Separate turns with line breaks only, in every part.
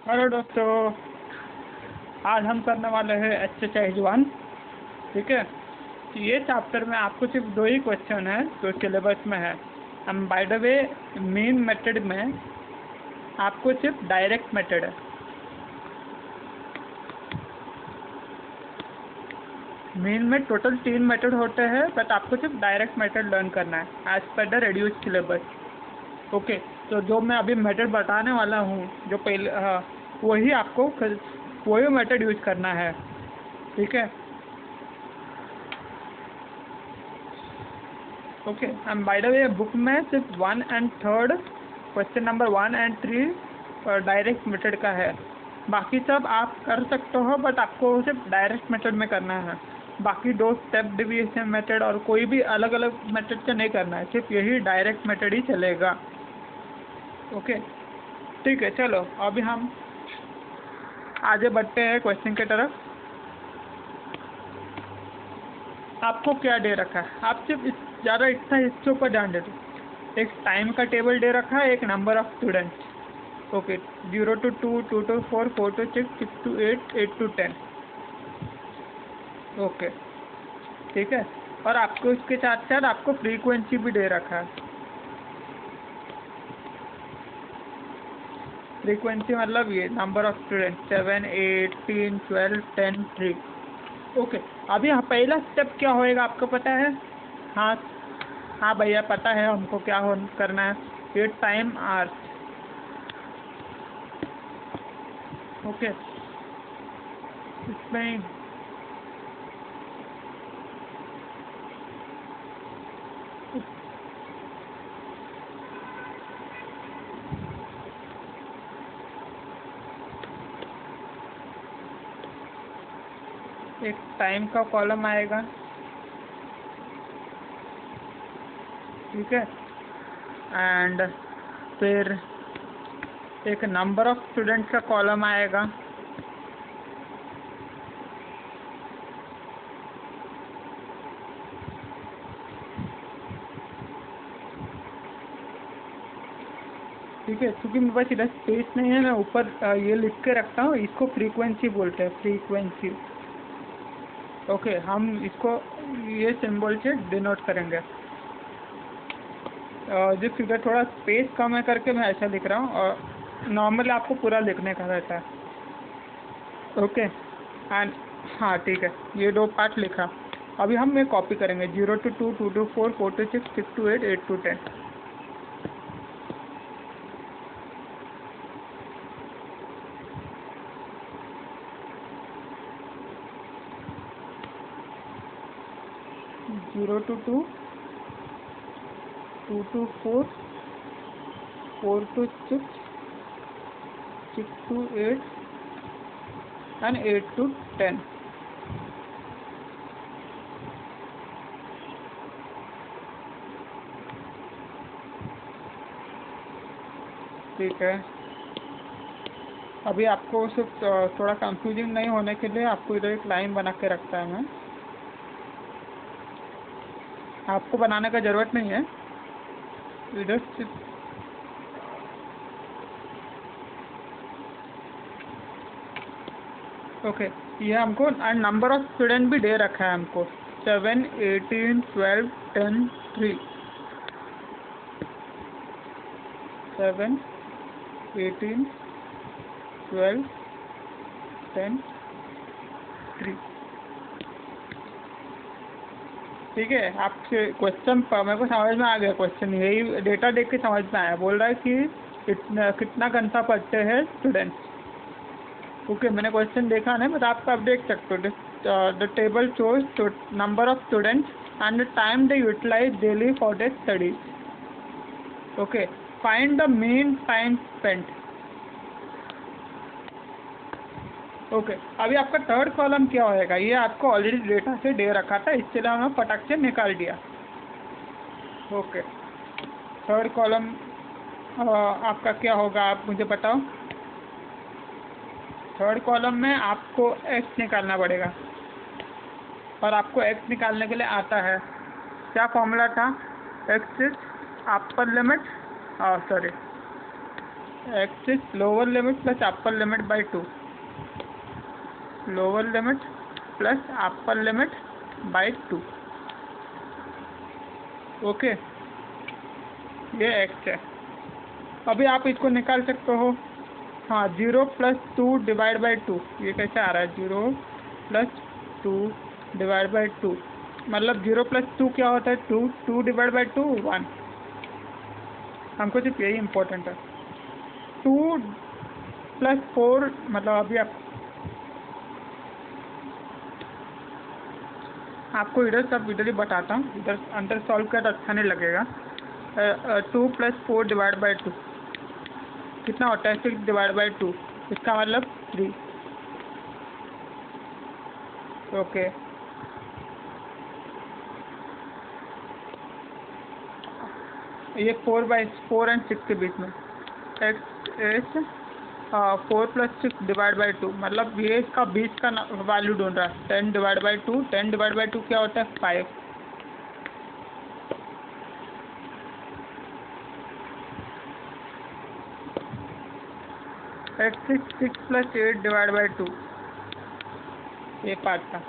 Hello दोस्तों, आज हम करने वाले हैं एक्सरसाइज 1। ठीक है, तो ये चैप्टर में आपको सिर्फ 2 ही क्वेश्चन है जो सिलेबस में है। हम by the way main method में आपको सिर्फ डायरेक्ट मेथड है। मेन में टोटल 3 मेथड होते हैं, बट आपको सिर्फ डायरेक्ट मेथड लर्न करना है as per the reduce syllabus. Okay, तो जो मैं अभी मेथड बताने वाला हूँ, जो पहले वही आपको वही मेथड यूज करना है। ठीक है, okay. And by the way book में सिर्फ 1 and 3 question number 1 and 3 direct method का है। बाकी सब आप कर सकते हो, बट आपको सिर्फ डायरेक्ट मेथड में करना है। बाकी 2 स्टेप डेविएशन मेथड और कोई भी अलग अलग मेथड से नहीं करना है, सिर्फ यही डायरेक्ट मेथड ही चलेगा। ओके, ठीक है, चलो अभी हम आगे बढ़ते हैं क्वेश्चन की तरफ। आपको क्या दे रखा है, आप सिर्फ ज़्यादा इतना हिस्सों पर ध्यान दे दो। एक टाइम का टेबल दे रखा है, एक number of students. Okay, 0 to 2, 2 to 4, 4 to 6, 6 to 8, 8 to 10। Okay, ठीक है, और आपको इसके साथ साथ आपको फ्रीक्वेंसी भी दे रखा है। फ्रीक्वेंसी मतलब ये नंबर ऑफ स्टूडेंट 7, 8, 3, 12, 10, 3। ओके, अभी पहला स्टेप क्या होएगा आपको पता है? हाँ हाँ भैया, पता है हमको क्या करना है। ये टाइम आवर्स। ओके, इसमें एक टाइम का कॉलम आएगा। ठीक है, एंड फिर एक नंबर ऑफ स्टूडेंट्स का कॉलम आएगा। ठीक है, क्योंकि मेरे पास इधर स्पेस नहीं है, मैं ऊपर ये लिख के रखता हूँ। इसको फ्रीक्वेंसी बोलते हैं, फ्रीक्वेंसी। ओके, हम इसको ये सिंबल से डिनोट करेंगे। जो फिगर थोड़ा स्पेस कम है करके मैं ऐसा लिख रहा हूँ, और नॉर्मली आपको पूरा लिखने का रहता है। ओके, एंड हाँ ठीक है, ये 2 पार्ट लिखा। अभी हम ये कॉपी करेंगे 0 to 2, 2 to 4, 4 to 6, 6 to 8, 8 to 10। Zero two 2, 2 to 4, 4 to 6, 6 to 8, and 8 to 10। ठीक है, अभी आपको सिर्फ थोड़ा कंफ्यूजिंग नहीं होने के लिए आपको इधर एक लाइन बना के रखता है मैं। आपको बनाने का ज़रूरत नहीं है, इधर सिर्फ ओके। ये हमको नंबर ऑफ स्टूडेंट भी दे रखा है हमको 7, 18, 12, 10, 3। 7, 18, 12, 10, 3। ठीक है, आपके क्वेश्चन मेरे को समझ में आ गया। क्वेश्चन यही डेटा देख के समझ में आया। बोल रहा है कि कितना घंटा पढ़ते हैं स्टूडेंट्स। ओके, मैंने क्वेश्चन देखा नहीं, बट आप देख सकते हो। The table shows number of students and the time they utilize daily for the studies. Okay, find the mean time spent. Okay, अभी आपका 3rd कॉलम क्या होएगा? ये आपको ऑलरेडी डेटा से दे रखा था, इसके लिए हमने फटाक से निकाल दिया। ओके, 3rd कॉलम आपका क्या होगा, आप मुझे बताओ। 3rd कॉलम में आपको x निकालना पड़ेगा, और आपको x निकालने के लिए आता है। क्या फॉर्मूला था? x is upper limit, sorry, x is lower limit plus upper limit by 2, lower limit plus upper limit by 2। Okay, ये एक्स है। अभी आप इसको निकाल सकते हो। हाँ, 0 + 2 डिवाइड बाई 2, ये कैसे आ रहा है? 0 + 2 डिवाइड बाई 2, मतलब 0 + 2 क्या होता है? 2, 2 डिवाइड बाई 2 1। हमको सिर्फ यही इम्पोर्टेंट है। 2 + 4, मतलब अभी आपको इधर सब इधर ही बताता हूँ, इधर अंदर सॉल्व कर अच्छा नहीं लगेगा। 2 + 4 डिवाइड बाई 2 कितना होता है? 6 डिवाइड बाई 2, इसका मतलब 3। ओके, ये 4 and 6 के बीच में एक्स एस 4 + 6 डिवाइड बाई 2, मतलब ये इसका 20 का वैल्यू ढूंढ रहा है। 10 डिवाइड बाई 2, 10 डिवाइड बाई 2 क्या होता है? 5। एक्स इज 6 + 8 डिवाइड बाई 2, ये पार्ट का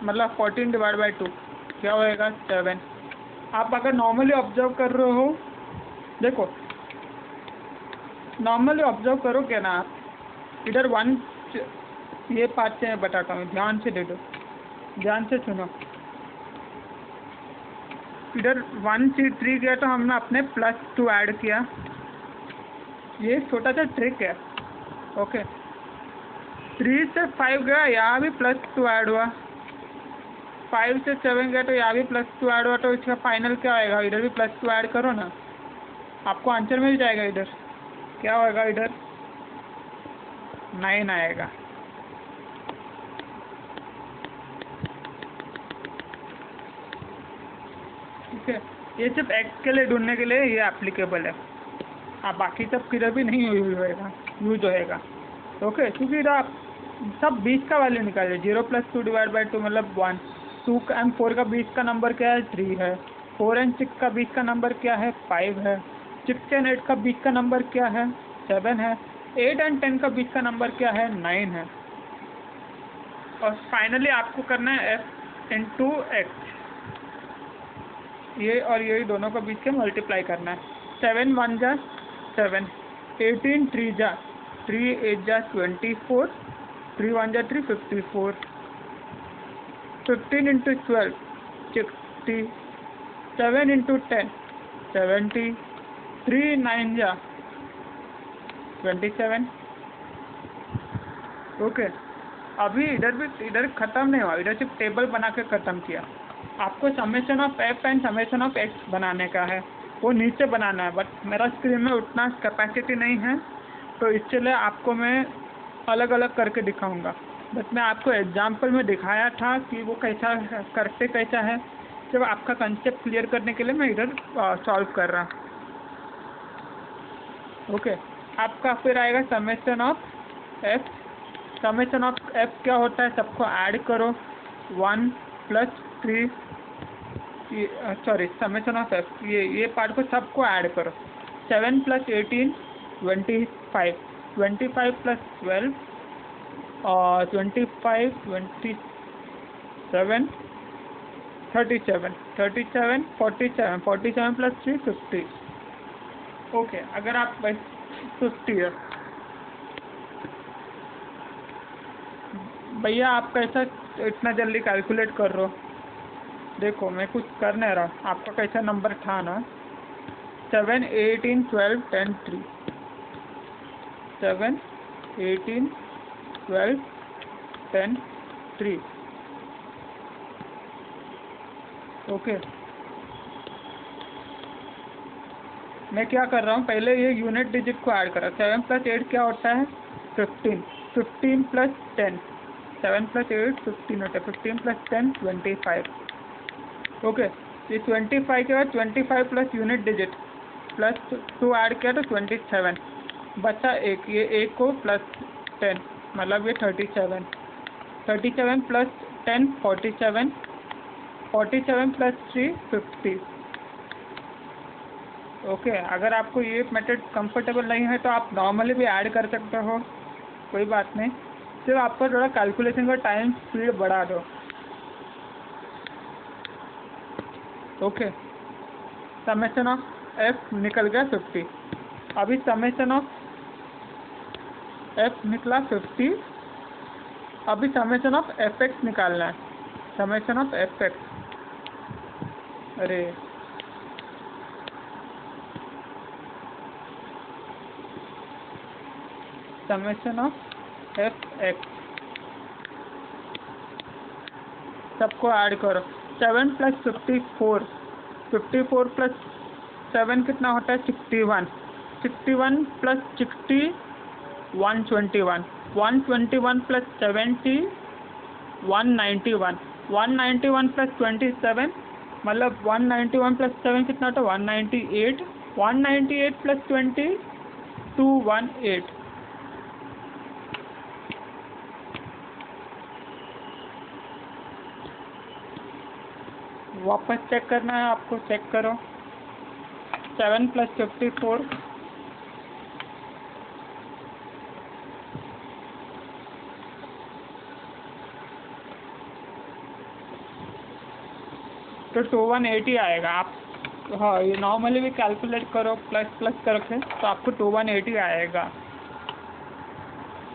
मतलब 14 डिवाइड बाई 2 क्या होएगा? 7। आप अगर नॉर्मली ऑब्जर्व कर रहे हो, देखो नॉर्मली ऑब्जर्व करोगे ना आप, इधर 1, ये पार्ट से मैं बताता हूँ, ध्यान से दे दो, ध्यान से सुनो। इधर 1 से 3 गया तो हमने अपने +2 ऐड किया, ये छोटा सा ट्रिक है। ओके, 3 से 5 गया, यहाँ भी +2 ऐड हुआ। 5 से 7 गया तो यहाँ भी +2 ऐड हुआ, तो इसका फाइनल क्या आएगा? इधर भी +2 ऐड करो ना, आपको आंसर मिल जाएगा। इधर क्या होएगा? इधर 9 आएगा। ठीक है, ये सिर्फ एक्स के लिए ढूंढने के लिए ये एप्लीकेबल है। हाँ, बाकी सब किधर भी नहीं यूज होएगा। ओके, क्योंकि इधर आप सब 20 का वैल्यू निकालिए। 0 + 2 डिवाइड बाई 2 मतलब 1। 2 and 4 का 20 का नंबर क्या है? 3 है। 4 and 6 का 20 का नंबर क्या है? 5 है। 6 and 8 का 20 का नंबर क्या है? 7 है। 8 and 10 का 20 का नंबर क्या है? 9 है। और फाइनली आपको करना है f इंटू एक्स, ये और ये दोनों का बीच के मल्टीप्लाई करना है। 7 1 जा 7, 18 3 जा 3, 8 जा 24, 3 1 जा 3, 54, 15 into 12 60, 7 into 10 70, 3 9 जा 27। ओके, अभी इधर ख़त्म नहीं हुआ, इधर सिर्फ टेबल बना के ख़त्म किया। आपको summation of F and summation of x बनाने का है, वो नीचे बनाना है, बट मेरा स्क्रीन में उतना कैपेसिटी नहीं है, तो इसके लिए आपको मैं अलग अलग करके दिखाऊंगा। बट मैं आपको एग्जांपल में दिखाया था कि वो कैसा करते कैसा है, जब आपका कंसेप्ट क्लियर करने के लिए मैं इधर सॉल्व कर रहा। ओके, आपका फिर आएगा summation of F. Summation of F क्या होता है? सबको ऐड करो, 1 + 3, सॉरी समेशन ऑफ एफ, ये पार्ट को सबको ऐड करो। 7 + 18 25, 25 + 12 और 25 27 37, 37 47, 47 + 3 50। ओके, अगर आप 50 है भैया, आप कैसा इतना जल्दी कैलकुलेट कर रहे हो? देखो मैं कुछ कर नहीं रहा, आपका कैसा नंबर था ना, 7 18 12 10 3, 7 18 12 10 3। ओके, मैं क्या कर रहा हूँ, पहले ये यूनिट डिजिट को ऐड कर रहा हूँ। 7 + 8 क्या होता है? 15, 15 + 10, 7 + 8 15 होता है, 15 + 10 25। ओके, ये 25 के बाद 25 plus unit digit plus 2 add किया तो 27, बचा एक, ये एक को +10 मतलब ये 37, 37 + 10 47, 47 + 3 50। ओके, अगर आपको ये मेथड कंफर्टेबल नहीं है तो आप नॉर्मली भी ऐड कर सकते हो, कोई बात नहीं। सिर्फ आपको थोड़ा कैलकुलेशन का टाइम स्पीड बढ़ा दो। ओके, समेशन ऑफ एफ निकल गया 50। अभी समेशन ऑफ एफ निकला 50। अभी समेशन ऑफ एफ एक्स निकालना है। समेशन ऑफ एफ एक्स, अरे समेशन ऑफ एफ एक्स, सबको ऐड करो। 7 + 54, 54 + 7 कितना होता है? 61। 61 + 60 121। 121 + 70 191। 191 + 27 मतलब 191 + 7 कितना होता है? 198। 198 + 20 218। वापस चेक करना है आपको, चेक करो। 7 + 54 तो 2180 आएगा। आप हाँ, ये नॉर्मली भी कैलकुलेट करो प्लस प्लस करके तो आपको 2180 आएगा।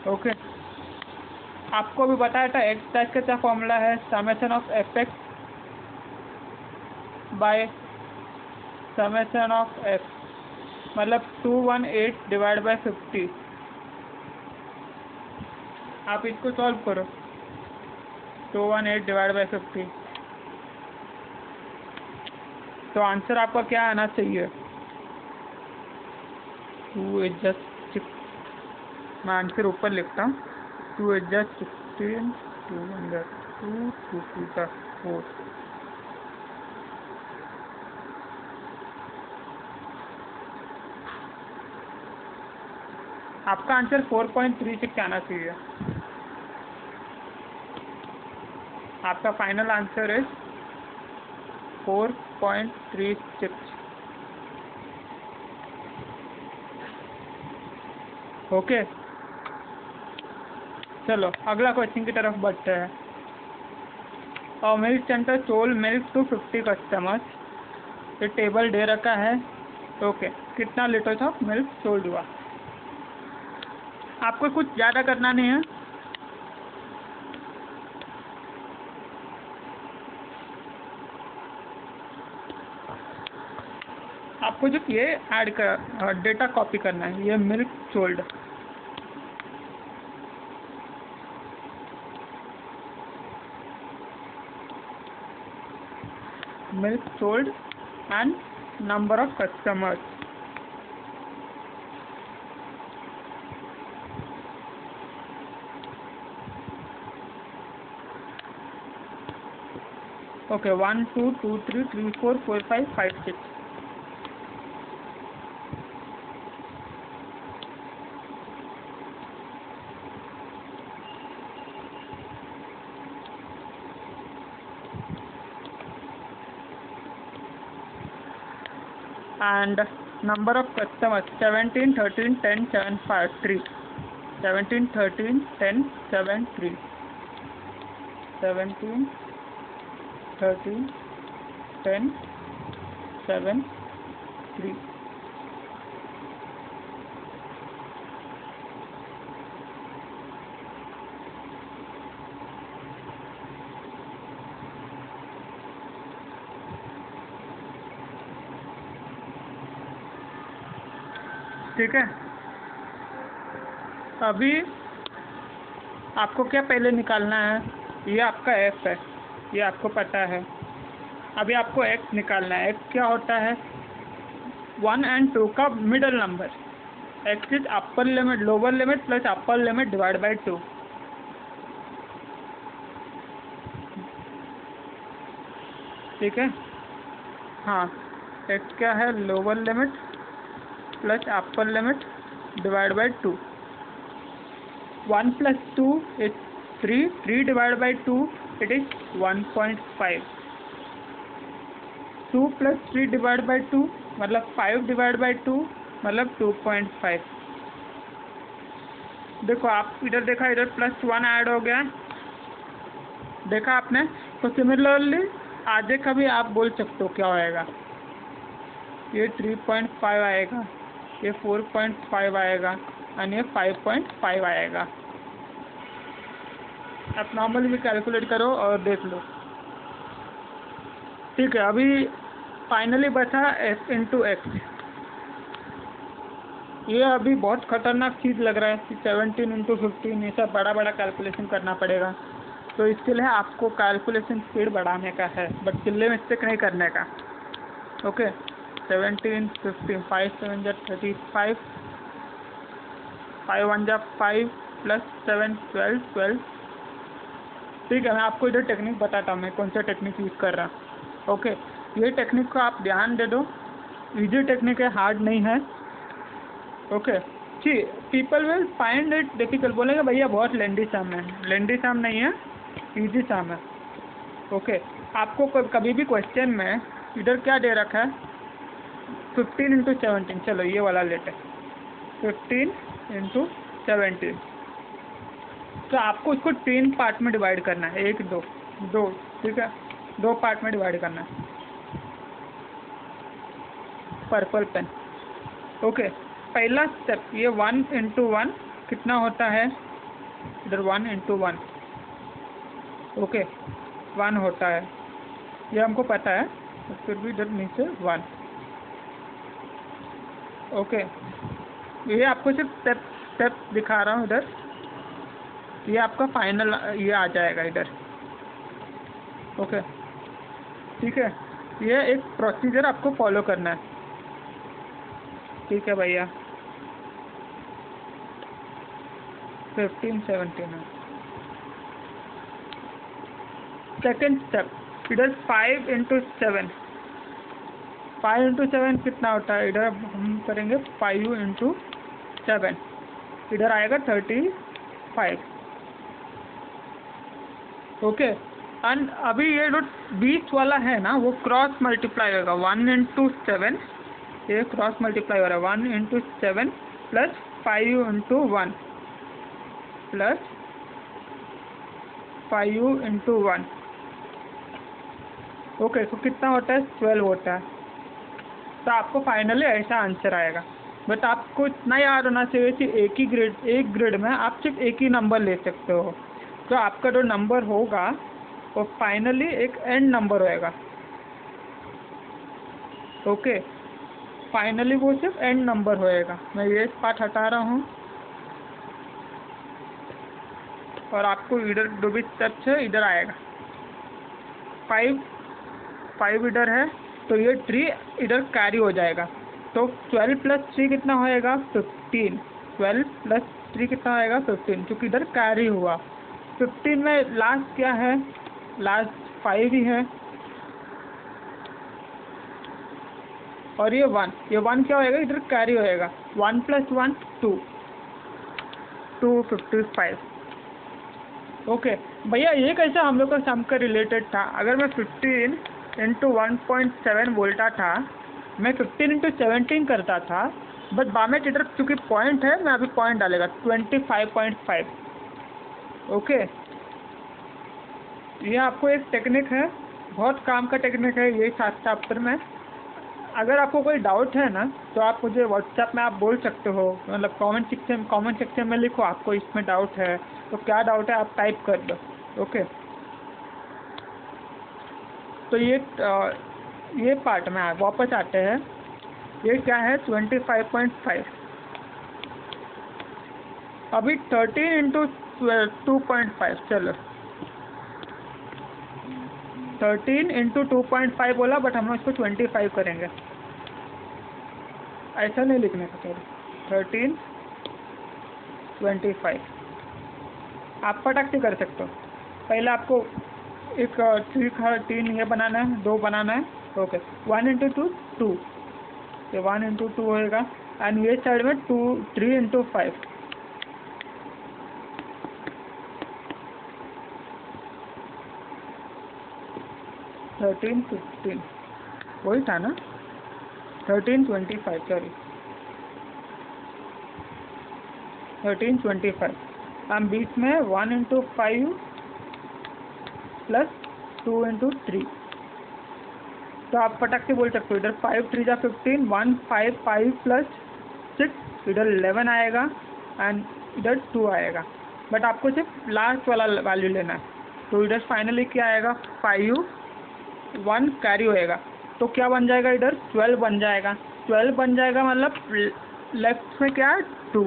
ओके, आपको भी बताया था एक्स डैश का क्या फॉर्मूला है? Summation of F x by summation of F, मतलब 218 डिवाइड बाय 50। आप इसको सॉल्व करो। 218 डिवाइड बाय 50, तो आंसर आपका क्या आना चाहिए? 2 × 6। मैं आंसर ऊपर लिखता हूँ। 2 × 16 2 2 2 4। आपका आंसर 4.36 आना चाहिए। आपका फाइनल आंसर है 4.36। ओके, चलो अगला क्वेश्चन की तरफ बढ़ते हैं। और milk centre sold milk to 50 customers, ये टेबल दे रखा है। ओके, कितना लीटर ऑफ मिल्क सोल्ड हुआ? आपको कुछ ज़्यादा करना नहीं है। आपको जो ये ऐड कर डेटा कॉपी करना है, ये milk sold, milk sold and number of customers. Okay, 1 2 2 3 3 4 4 5 5 6। and number of customers 17 13 10 7 5 3। 17 13 10 7 3। 17 13 10 7 3। ठीक है, अभी आपको क्या पहले निकालना है? ये आपका एफ है, ये आपको पता है। अभी आपको एक्स निकालना है। एक्स क्या होता है? 1 और 2 का middle number. X is upper limit lower limit plus upper limit divide by 2। ठीक है, हाँ, एक्स क्या है? Lower limit plus upper limit divide by 2। 1 + 2 is 3। 3 divided by 2 it is 1.5। 2 + 3 divided by 2 मतलब 5 डिवाइड बाई 2 मतलब 2.5। देखो आप इधर देखा, इधर +1 ऐड हो गया, देखा आपने। तो सिमिलरली आगे का भी आप बोल सकते हो क्या होएगा। ये 3.5 आएगा, ये 4.5 आएगा और ये 5.5 आएगा। आप नॉर्मली भी कैलकुलेट करो और देख लो। ठीक है, अभी फाइनली बचा s इंटू एक्स। ये अभी बहुत खतरनाक चीज़ लग रहा है, 17 इंटू 15, ये सब बड़ा बड़ा कैलकुलेशन करना पड़ेगा। तो इसके लिए आपको कैलकुलेशन स्पीड बढ़ाने का है, बट चिल्ले मिस्टेक नहीं करने का। ओके, 17 15, 5 7 जा 35, 5 1 जा 5 + 7 12। ठीक है, मैं आपको इधर टेक्निक बताता हूँ, मैं कौन सा टेक्निक यूज़ कर रहा हूँ। ओके, ये टेक्निक को आप ध्यान दे दो, इजी टेक्निक है, हार्ड नहीं है। ओके जी, people will find it difficult, बोलेंगे भैया बहुत लेंदी सम है। लेंदी सम नहीं है, इजी सम है। ओके, आपको कभी भी क्वेश्चन में इधर क्या दे रखा है, 15 इंटू 17, चलो ये वाला लेते हैं, 15 इंटू 17। तो आपको इसको 3 पार्ट में डिवाइड करना है, 1 2 2, ठीक है, 2 पार्ट में डिवाइड करना है। Purple pen. ओके, पहला स्टेप, ये 1 इंटू 1 कितना होता है, इधर 1 इंटू 1, ओके 1 होता है, ये हमको पता है, तो फिर भी इधर नीचे 1। ओके, ये आपको सिर्फ स्टेप दिखा रहा हूँ इधर, ये आपका फाइनल ये आ जाएगा इधर। ओके ठीक है, ये एक प्रोसीजर आपको फॉलो करना है। ठीक है भैया, 15 17 है। सेकेंड स्टेप, इधर 5 इंटू 7, 5 इंटू 7 कितना होता है, इधर हम करेंगे 5 इंटू 7, इधर आएगा 35। ओके, एंड अभी ये जो 20 वाला है ना, वो क्रॉस मल्टीप्लाई होगा, 1 इंटू 7, ये क्रॉस मल्टीप्लाई हो रहा है, 1 into 7 plus 5 into 1 plus 5 into 1। Okay, तो कितना होता है, 12 होता है। तो आपको फाइनली ऐसा आंसर आएगा। बट आपको इतना याद होना चाहिए कि एक ग्रिड में आप सिर्फ एक ही नंबर ले सकते हो। तो आपका जो नंबर होगा वो फाइनली एक एंड नंबर होएगा। ओके, फाइनली वो सिर्फ एंड नंबर होएगा। मैं ये पार्ट हटा रहा हूँ और आपको इधर जो भी स्टेप्स है इधर आएगा। 5 इधर है, तो ये 3 इधर कैरी हो जाएगा। तो 12 प्लस 3 कितना होएगा, 15। 12 प्लस 3 कितना होएगा, 15, क्योंकि इधर कैरी हुआ। 15 में लास्ट क्या है, लास्ट 5 ही है, और ये 1 क्या होएगा, इधर कैरी होएगा। 1 + 1 2, 255। ओके भैया, ये कैसे हम लोग का सम का रिलेटेड था। अगर मैं 15 इंटू 1.7 बोलता था, मैं 15 इंटू 17 करता था, बट बामेट इधर चूँकि पॉइंट है, मैं अभी पॉइंट डालेगा 25.5। ओके, ये आपको एक टेक्निक है, बहुत काम का टेक्निक है ये 7 चैप्टर में। अगर आपको कोई डाउट है ना, तो आप मुझे व्हाट्सएप में आप बोल सकते हो, मतलब कमेंट सेक्शन में लिखो आपको इसमें डाउट है, तो क्या डाउट है आप टाइप कर दो। ओके, तो ये पार्ट में वापस आते हैं। ये क्या है, 25.5। अभी 13 इंटू 2.5, चलो 13 इंटू 2.5 बोला, बट हम इसको 25 करेंगे, ऐसा नहीं लिखने का। सॉरी, 13 25 आप फटाक से कर सकते हो। पहले आपको एक 3 ये बनाना है, 2 बनाना है। ओके, 1 इंटू 2 2, ये 1 इंटू 2 होएगा, एंड ये साइड में 3 इंटू 5, 13 15, वही था ना। 1325 सॉरी 1325। हम बीच में 1 × 5 + 2 × 3, तो आप फटक से बोल सकते हो इधर 5 × 3 = 15, 1 5 5 + 6 इधर 11 आएगा एंड इधर 2 आएगा, बट आपको सिर्फ लास्ट वाला वैल्यू लेना है। तो इधर फाइनली क्या आएगा 5, 1 कैरी होएगा, तो क्या बन जाएगा इधर 12 बन जाएगा। 12 बन जाएगा मतलब लेफ्ट में क्या है 2,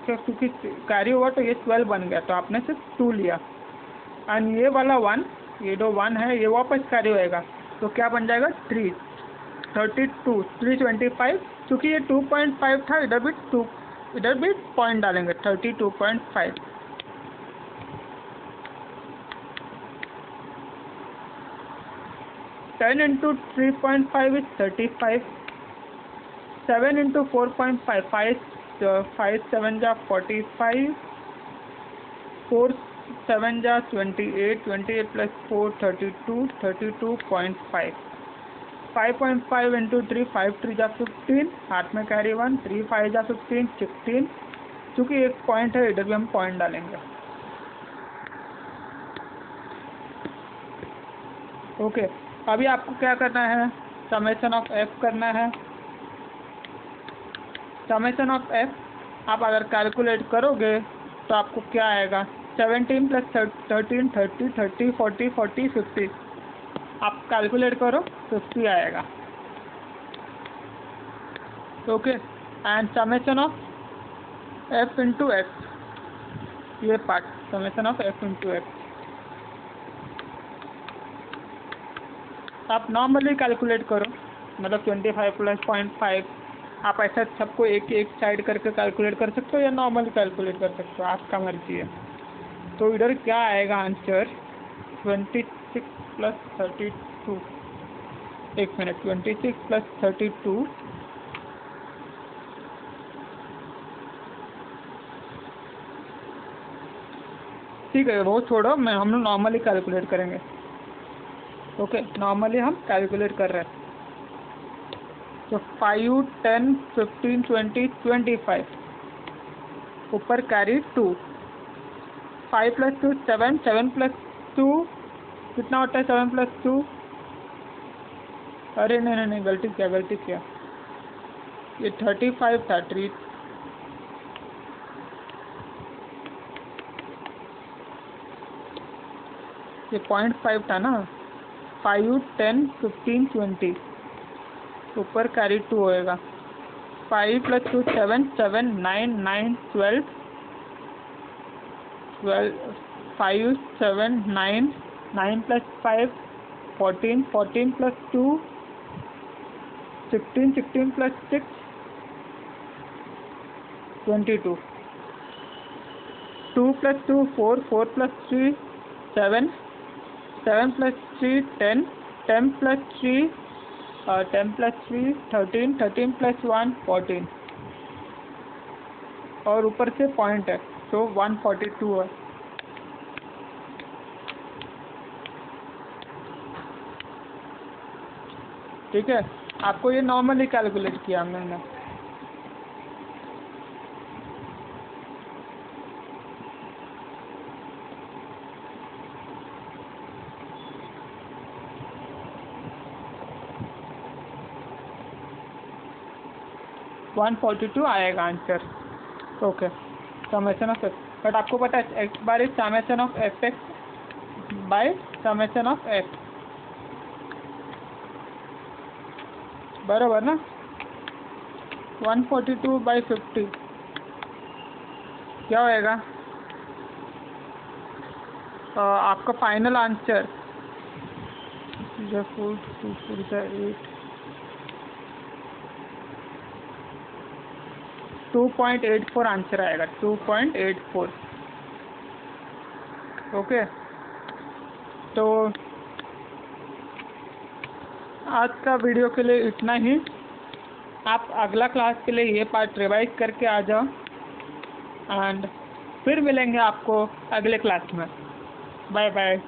क्योंकि कैरी हुआ तो ये 12 बन गया, तो आपने सिर्फ 2 लिया। एंड ये वाला 1, ये जो 1 है ये वापस कैरी होएगा, तो क्या बन जाएगा 3, 32, 325। क्योंकि ये 2.5 था, इधर भी पॉइंट डालेंगे 32.5। टेन × 3.5 = 35, 7 × 4.5 5 7 = 45, 4 7 = 28, 28 + 4 32, 32.5, 5.5 × 3 5 3 = 15, हाथ में कैरी 1, 3 5 = 15, 16। क्योंकि एक पॉइंट है इधर भी हम पॉइंट डालेंगे। ओके, अभी आपको क्या करना है, समेशन ऑफ f करना है। समेशन ऑफ f आप अगर कैलकुलेट करोगे तो आपको क्या आएगा 17 + 13 30 30 40 40 50। आप कैलकुलेट करो 50 आएगा। Okay, and summation of f × x, ये part summation of f × x आप नॉर्मली कैलकुलेट करो, मतलब 25 + 0.5। आप ऐसा सबको एक साइड करके कैलकुलेट कर सकते हो या नॉर्मली कैलकुलेट कर सकते हो, आपका मर्जी है। तो इधर क्या आएगा आंसर 26 + 32, एक मिनट 26 + 32 ठीक है, वो छोड़ो, हम लोग नॉर्मली कैलकुलेट करेंगे। ओके, नॉर्मली हम कैलकुलेट कर रहे हैं। तो 5 10 15 20 25, ऊपर कैरी 2, 5 + 2 7, 7 + 2 कितना होता है 7 + 2, अरे नहीं गलती किया, ये 35 था 3, ये 0.5 था ना। 5 10 15 20, ऊपर कैरी 2 होएगा, 5 + 2 7 7 9 9 12 12 5 7 9 9 + 5 14 14 + 2 16 16 + 6 22, 2 + 2 4 4 + 3 7 7 + 3 10 10 + 3 10 + 3 13 13 + 1 14, और ऊपर से पॉइंट है तो 142 है। ठीक है, आपको ये नॉर्मली कैलकुलेट किया मैंने। वन 142 आएगा answer. Okay, summation of f, but आपको पता है x bar is summation of fx by summation of f, बराबर ना। 142/50 क्या होएगा आपका फाइनल आंसर 4 2 4 8 2.84 आंसर आएगा 2.84। ओके, तो आज का वीडियो के लिए इतना ही। आप अगला क्लास के लिए ये पार्ट रिवाइज करके आ जाओ एंड फिर मिलेंगे आपको अगले क्लास में। Bye bye.